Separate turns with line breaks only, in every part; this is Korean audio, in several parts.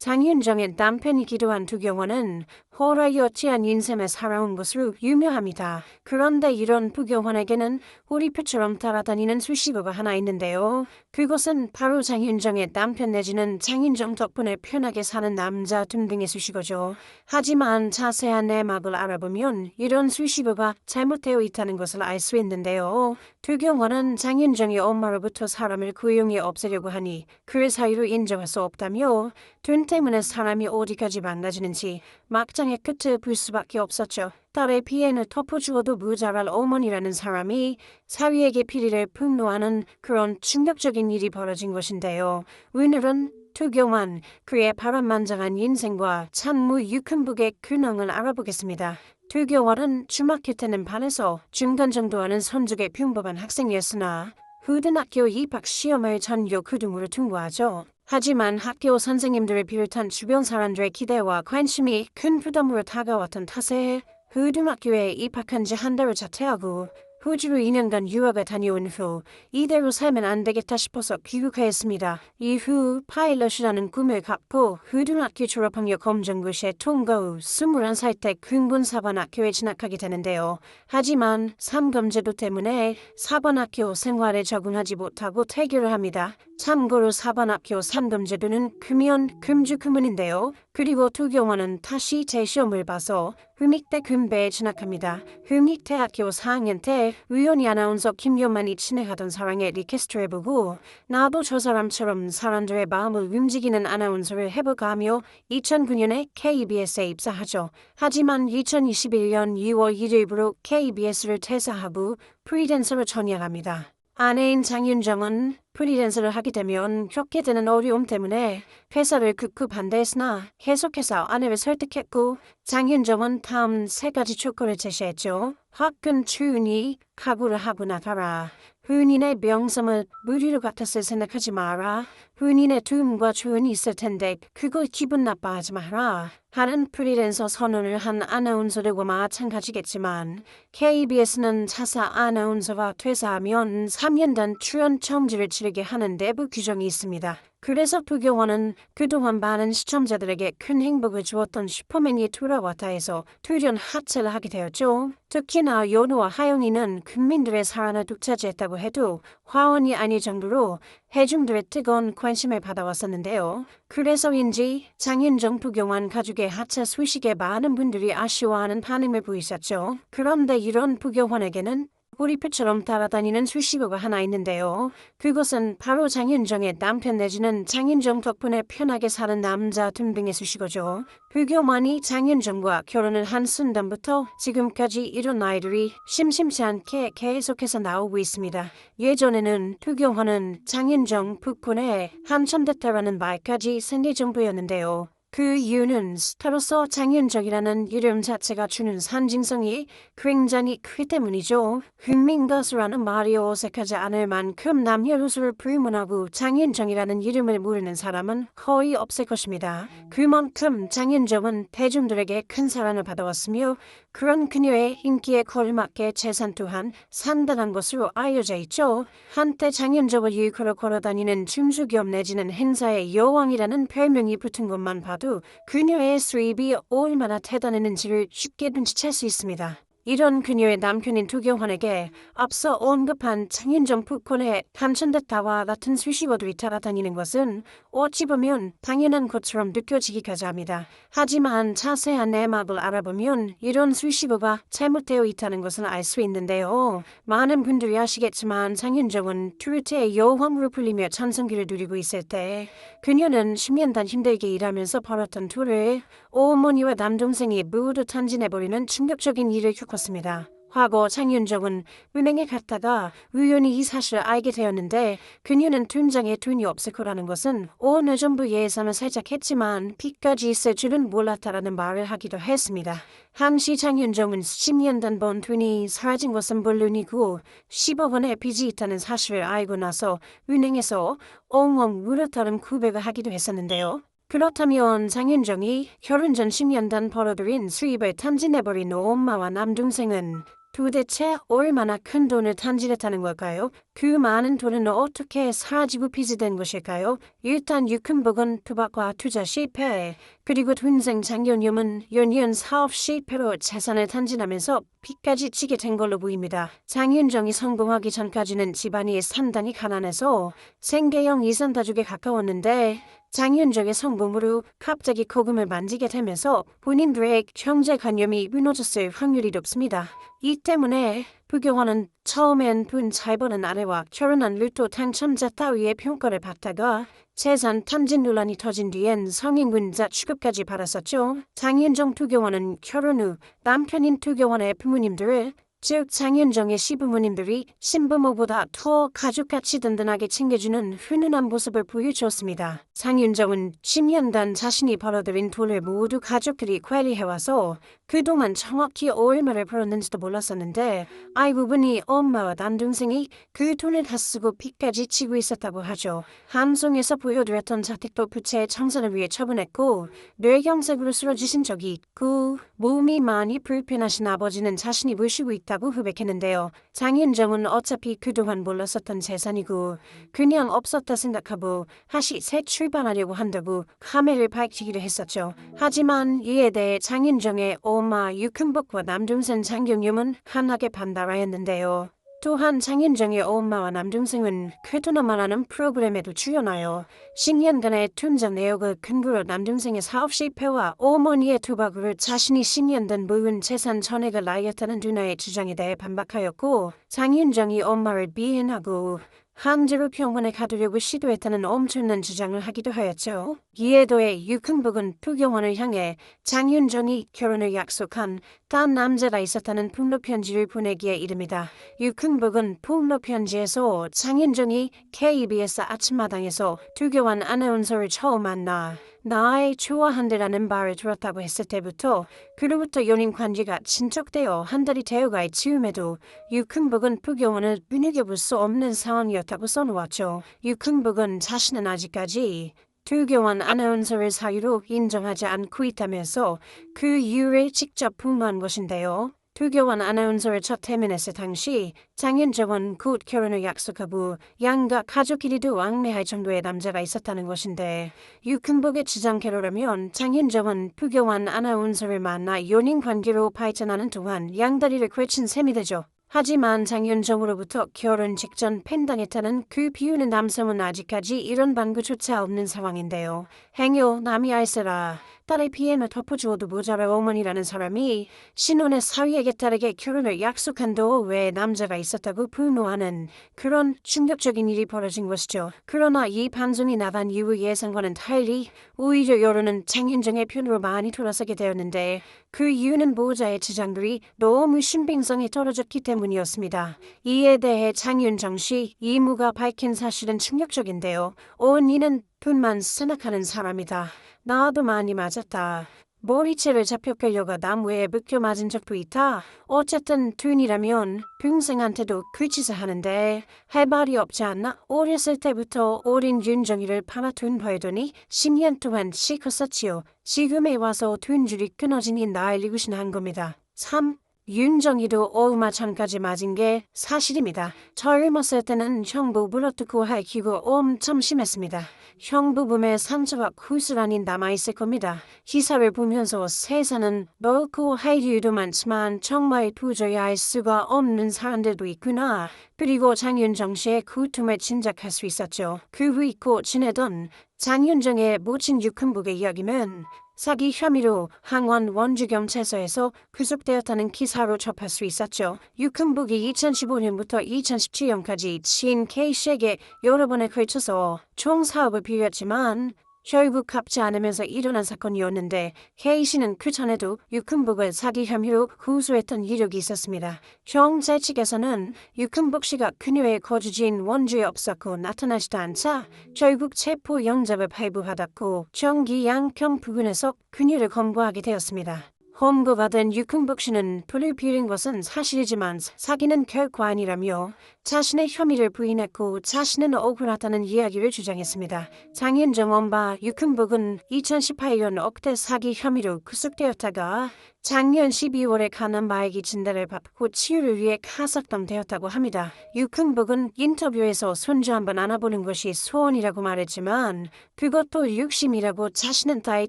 장윤정의 남편이기도 한 두경원은 호라이어치한 인생을 살아온 것으로 유명합니다. 그런데 이런 부경원에게는 호리표처럼 따라다니는 수식어가 하나 있는데요. 그것은 바로 장윤정의 남편 내지는 장윤정 덕분에 편하게 사는 남자 등등의 수식어죠. 하지만 자세한 내막을 알아보면 이런 수식어가 잘못되어 있다는 것을 알 수 있는데요. 두경원은 장윤정이 엄마로부터 사람을 고용해 없애려고 하니 그 사이로 인정할 수 없다며 돈 때문에 사람이 어디까지 망가지는지 막장의 끝을 볼 수밖에 없었죠. 딸의 피해를 덮어주어도 모자랄 어머니라는 사람이 사위에게 피리를 분노하는 그런 충격적인 일이 벌어진 것인데요. 오늘은 두경원, 그의 바람만장한 인생과 참무 유큰북의 근황을 알아보겠습니다. 두경원은 중학교 때는 반에서 중간 정도 하는 성적의 평범한 학생이었으나 고등학교 입학 시험을 전교 9등으로 통과하죠. 하지만 학교 선생님들을 비롯한 주변 사람들의 기대와 관심이 큰 부담으로 다가왔던 탓에 고등학교에 입학한 지 한 달을 자퇴하고 호주로 2년간 유학을 다녀온 후 이대로 살면 안 되겠다 싶어서 귀국하였습니다. 이후 파일럿이라는 꿈을 갖고 고등학교 졸업학력 검정고시에 통과 후 21살 때 군군사관학교에 진학하게 되는데요. 하지만 삼검제도 때문에 사관학교 생활에 적응하지 못하고 퇴교를 합니다. 참고로 사관학교 삼검제도는 금연 금주구문인데요. 그리고 두경원은 다시 재시험을 봐서 흠익대 군배에 진학합니다. 흠익대학교 4학년 때 우연히 아나운서 김요만이 진행하던 사랑의 리퀘스트를 보고 나도 저 사람처럼 사람들의 마음을 움직이는 아나운서를 해볼까 하며 2009년에 KBS에 입사하죠. 하지만 2021년 2월 1일부로 KBS를 퇴사하고 프리랜서로 전향합니다. 아내인 장윤정은 프리랜서를 하게 되면 겪게 되는 어려움 때문에 회사를 극구 반대했으나 계속해서 아내를 설득했고 장윤정은 다음 3가지 조건을 제시했죠. 학군 추운이 각오를 하고 나가라. 본인의 명성을 무리로 같았을 생각하지 마라. 본인의 도움과 조언이 있을 텐데 그거 기분 나빠하지 마라. 하는 프리랜서 선언을 한 아나운서들과 마찬가지겠지만 KBS는 차사 아나운서가 퇴사하면 3년간 출연 정지를 치르게 하는 내부 규정이 있습니다. 그래서 두경원은 그동안 많은 시청자들에게 큰 행복을 주었던 슈퍼맨이 돌아왔다 해서 출연 하차를 하게 되었죠. 특히나 연우와 하영이는 국민들의 사랑을 독차지했다고 해도 화원이 아닐 정도로 대중들의 뜨거운 관심을 받아왔었는데요. 그래서인지 장윤정 두경원 가족의 하차 소식에 많은 분들이 아쉬워하는 반응을 보이셨죠. 그런데 이런 두경원에게는 호리표처럼 따라다니는 수식어가 하나 있는데요. 그것은 바로 장윤정의 남편 내지는 장윤정 덕분에 편하게 사는 남자 등등의 수식어죠. 두경원이 장윤정과 결혼을 한 순간부터 지금까지 이런 아이들이 심심치 않게 계속해서 나오고 있습니다. 예전에는 두경원은 장윤정 부꾼에 한참 됐다라는 말까지 생길 정도였는데요. 그 이유는 스타로서 장윤정이라는 이름 자체가 주는 상징성이 굉장히 크기 때문이죠. 국민가수라는 말이 어색하지 않을 만큼 남녀노소를 불문하고 장윤정이라는 이름을 모르는 사람은 거의 없을 것입니다. 그만큼 장윤정은 대중들에게 큰 사랑을 받아왔으며 그런 그녀의 인기에 걸맞게 재산 또한 상당한 것으로 알려져 있죠. 한때 장윤정을 일컬어 걸어다니는 중소기업 내지는 행사의 여왕이라는 별명이 붙은 것만 봐도 그녀의 수입이 얼마나 대단했는지를 쉽게 눈치챌 수 있습니다. 이런 그녀의 남편인 두경원에게 앞서 언급한 장윤정 부콘의 한천대타와 같은 수식어들이 따라다니는 것은 어찌 보면 당연한 것처럼 느껴지기까지 합니다. 하지만 자세한 내막을 알아보면 이런 수식어가 잘못되어 있다는 것을 알 수 있는데요. 많은 분들이 아시겠지만 장윤정은 트로트의 여왕으로 불리며 전성기를 누리고 있을 때 그녀는 10년간 힘들게 일하면서 벌었던 돈을 어머니와 남동생이 모두 탕진해버리는 충격적인 일을 겪었습니다. 과거 장윤정은 은행에 갔다가 우연히 이 사실을 알게 되었는데 그녀는 통장에 돈이 없을 거라는 것은 어느 정도 예상을 살짝 했지만 빚까지 있을 줄은 몰랐다라는 말을 하기도 했습니다. 당시 장윤정은 10년간 번 돈이 사라진 것은 물론이고 10억 원의 빚이 있다는 사실을 알고 나서 은행에서 엉엉 울었다는 고백을 하기도 했었는데요. 그렇다면 장윤정이 결혼 전 10년간 벌어들인 수입을 탕진해버린 엄마와 남동생은 도대체 얼마나 큰 돈을 탕진했다는 걸까요? 그 많은 돈은 어떻게 사라지고 빚이 것일까요? 일단 유큰복은 도박과 투자 실패, 그리고 동생 장윤념은 연이은 사업 실패로 재산을 탕진하면서 빚까지 지게 된 걸로 보입니다. 장윤정이 성공하기 전까지는 집안이 상당히 가난해서 생계형 이산가족에 가까웠는데 장윤정의 성공으로 갑자기 거금을 만지게 되면서 본인들의 경제관념이 무너졌을 확률이 높습니다. 이 때문에 부교환은 처음엔 돈 잘 버는 아내와 결혼한 로또 당첨자 따위의 평가를 받다가 재산 탐진 논란이 터진 뒤엔 성인군자 취급까지 받았었죠. 장윤정 투교환은 결혼 후 남편인 투교환의 부모님들을 즉 장윤정의 시부모님들이 신부모보다 더 가족같이 든든하게 챙겨주는 훈훈한 모습을 보여주었습니다. 장윤정은 10년간 자신이 벌어들인 돈을 모두 가족들이 관리해와서 그동안 정확히 얼마를 벌었는지도 몰랐었는데 알고보니 엄마와 남동생이 그 돈을 다 쓰고 빚까지 지고 있었다고 하죠. 함성에서 보여드렸던 자택도 부채 청산을 위해 처분했고 뇌경색으로 쓰러지신 적이 있고 몸이 많이 불편하신 아버지는 자신이 모시고 있다고 후백했는데요. 장윤정은 어차피 그동안 몰랐었던 재산이고 그냥 없었다 생각하고 다시 새 출발하려고 한다고 감회를 밝히기도 했었죠. 하지만 이에 대해 장윤정의 엄마 유큰복과 남동생 장경윤은 강하게 반발하였는데요. 또한 장윤정의 엄마와 남동생은 그토나 말하는 프로그램에도 출연하여 10년간의 통장 내역을 근거로 남동생의 사업 실패와 어머니의 도박으로 자신이 10년 된 모은 재산 전액을 날렸다는 누나의 주장에 대해 반박하였고 장윤정이 엄마를 비난하고 한제로 병원에 가두려고 시도했다는 엄청난 주장을 하기도 하였죠. 이에 더해 유큰복은 부교환을 향해 장윤정이 결혼을 약속한 딴 남자가 있었다는 폭로 편지를 보내기에 이릅니다. 유큰복은 폭로 편지에서 장윤정이 KBS 아침마당에서 투교환 아나운서를 처음 만나 나의 좋아한다라는 말을 들었다고 했을 때부터 그로부터 연인 관계가 진척되어 한 달이 되어갈 즈음에도 유큰복은 부교환을 눈여겨볼 수 없는 상황이었다고 써놓았죠. 유큰복은 자신은 아직까지 투교환 아나운서를 사유로 인정하지 않고 있다면서 그 이유를 직접 폭로한 것인데요. 투교환 아나운서를 첫 대면했을 당시 장윤정은 곧 결혼을 약속하고 양가 가족끼리도 왕래할 정도의 남자가 있었다는 것인데 유큰복의 주장대로라면 장윤정은 투교환 아나운서를 만나 연인 관계로 발전하는 동안 양다리를 걸친 셈이 되죠. 하지만 장윤정으로부터 결혼 직전 팬당했다는 그 비우는 남성은 아직까지 이런 방구조차 없는 상황인데요. 행여 남이 알세라 딸의 피해를 덮어주어도 모자랄 어머니라는 사람이 신혼의 사위에게 딸에게 결혼을 약속한 도 외에 남자가 있었다고 분노하는 그런 충격적인 일이 벌어진 것이죠. 그러나 이 방송이 나간 이후 예상과는 달리 오히려 여론은 장윤정의 편으로 많이 돌아서게 되었는데 그 이유는 모자의 주장들이 너무 신빙성이 떨어졌기 때문이었습니다. 이에 대해 장윤정 씨 이모가 밝힌 사실은 충격적인데요. 언니는 돈만 생각하는 사람이다. 나도 많이 맞았다. 머리채를 잡혀 끌려가 나무에 묶여 맞은 적도 있다. 어쨌든 돈이라면 동생한테도 그 짓을 하는데 할 말이 없지 않나? 어렸을 때부터 어린 윤정이를 팔아 돈 벌더니 10년 동안 시컸었지요. 지금에 와서 돈줄이 끊어지니 날 리구신한 겁니다. 참 윤정이도 얼마 전까지 맞은 게 사실입니다. 젊었을 때는 형부 물어뜯고 핥히고 엄청 심했습니다. 형부 몸에 상처가 고스란히 남아있을 겁니다. 기사를 보면서 세상은 넓고 하이류도 많지만 정말 도저히 알 수가 없는 사람들도 있구나. 그리고 장윤정 씨의 고통을 짐작할 수 있었죠. 그 후 잊고 지내던 장윤정의 모친 유큰복의 이야기는 사기 혐의로 항원 원주경찰서에서 구속되었다는 기사로 접할 수 있었죠. 유큰복이 2015년부터 2017년까지 지인 K씨에게 여러 번에 걸쳐서 총 사업을 빌렸지만 결국 갚지 않으면서 일어난 사건이었는데 K씨는 그 전에도 유큰복을 사기 혐의로 고소했던 이력이 있었습니다. 경찰 측에서는 유큰복 씨가 그녀의 거주지인 원주에 없었고 나타나지도 않자 결국 체포 영장을 발부받았고 경기 양평 부근에서 그녀를 검거하게 되었습니다. 험고가 된 유흥복 씨는 불을 피운 것은 사실이지만 사기는 결코 아니라며 자신의 혐의를 부인했고 자신은 억울하다는 이야기를 주장했습니다. 장윤정 엄마 유흥복은 2018년 억대 사기 혐의로 구속되었다가 작년 12월에 간암 말기 진단을 받고 치유를 위해 가석방되었다고 합니다. 유흥복은 인터뷰에서 손주 한번 안아보는 것이 소원이라고 말했지만 그것도 욕심이라고 자신은 딸의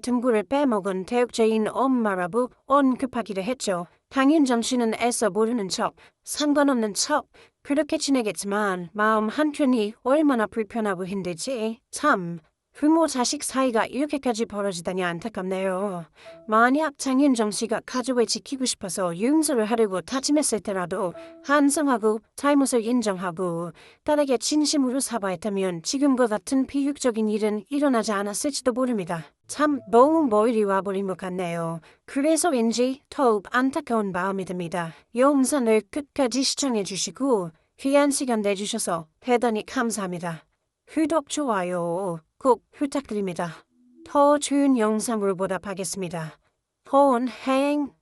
등골을 빼먹은 대역죄인 엄마라고 언급하기도 했죠. 장윤정 씨는 애써 모르는 척, 상관없는 척 그렇게 지내겠지만 마음 한켠이 얼마나 불편하고 힘들지. 참 부모 자식 사이가 이렇게까지 벌어지다니 안타깝네요. 만약 장윤정 씨가 가족을 지키고 싶어서 용서를 하려고 다짐했을 때라도 반성하고 잘못을 인정하고 딸에게 진심으로 사과했다면 지금과 같은 비극적인 일은 일어나지 않았을지도 모릅니다. 참 너무 멀리 와버린 것 같네요. 그래서인지 더욱 안타까운 마음이 듭니다. 영상을 끝까지 시청해주시고 귀한 시간 내주셔서 대단히 감사합니다. 구독, 좋아요 꼭 부탁드립니다. 더 좋은 영상으로 보답하겠습니다. 호은 행